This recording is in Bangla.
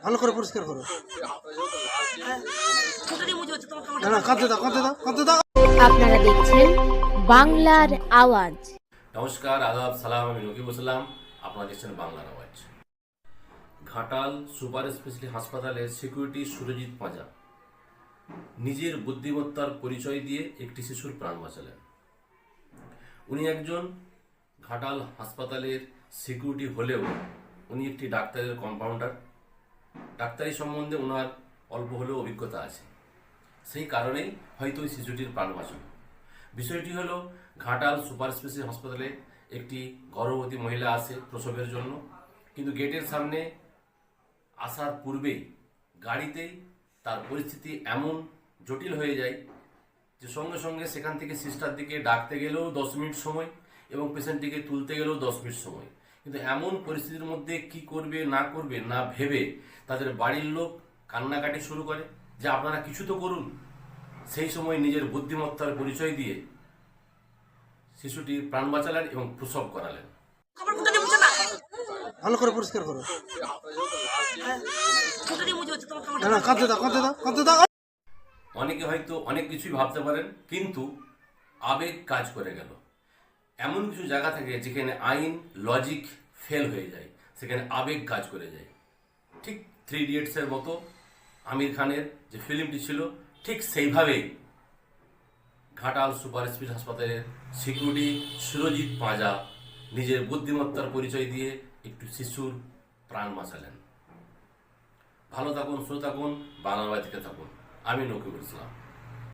ভালো করে পরিষ্কার করো। না না, কাঁদতে দাও, কাঁদতে দাও, কাঁদতে দাও। আপনারা দেখছেন বাংলার আওয়াজ। নমস্কার, আদাব, সালাম। আমি নকিব ইসলাম। আপনারা দেখছেন বাংলার আওয়াজ। ঘাটাল সুপার স্পেশালিটি হাসপাতালের সিকিউরিটি সুরজিৎ পাঁজা নিজের বুদ্ধিমত্তার পরিচয় দিয়ে একটি শিশুর প্রাণ বাঁচালেন। উনি একজন ঘাটাল হাসপাতালের সিকিউরিটি হলেও উনি একটি ডাক্তারের কম্পাউন্ডার। ডাক্তারি সম্বন্ধে ওনার অল্প হলেও অভিজ্ঞতা আছে, সেই কারণেই হয়তো ওই শিশুটির প্রাণ বাঁচল। বিষয়টি হলো, ঘাটাল সুপার স্পেশালিটি হাসপাতালে একটি গর্ভবতী মহিলা আসে প্রসবের জন্য, কিন্তু গেটের সামনে আসার পূর্বেই গাড়িতেই তার পরিস্থিতি এমন জটিল হয়ে যায় যে সঙ্গে সঙ্গে সেখান থেকে সিস্টার দিকে ডাকতে গেলেও 10 মিনিট সময় এবং পেশেন্টটিকে তুলতে গেলেও 10 মিনিট সময়। কিন্তু এমন পরিস্থিতির মধ্যে কি করবে না ভেবে তাদের বাড়ির লোক কান্নাকাটি শুরু করে যে আপনারা কিছু তো করুন। সেই সময় নিজের বুদ্ধিমত্তার পরিচয় দিয়ে শিশুটির প্রাণ বাঁচালেন এবং প্রসব করালেন। ভালো করে পরিষ্কার করো। না না, কাঁদতে দাও, কাঁদতে দাও, কাঁদতে দাও। অনেকে হয়তো অনেক কিছুই ভাবতে পারেন, কিন্তু আবেগ কাজ করে গেল। এমন কিছু জায়গা থাকে যেখানে আইন লজিক ফেল হয়ে যায়, সেখানে আবেগ কাজ করে যায়। ঠিক 3 ইডিয়টসের মতো আমির খানের যে ফিল্মটি ছিল, ঠিক সেইভাবেই ঘাটাল সুপার স্পেশালিটি হাসপাতালের সিকিউরিটি সুরজিৎ পাঁজা নিজের বুদ্ধিমত্তার পরিচয় দিয়ে একটু শিশুর প্রাণ বাঁচালেন। ভালো থাকুন, সুস্থ থাকুন, বাংলা দিকে থাকুন। আমি নকিবুল ইসলাম।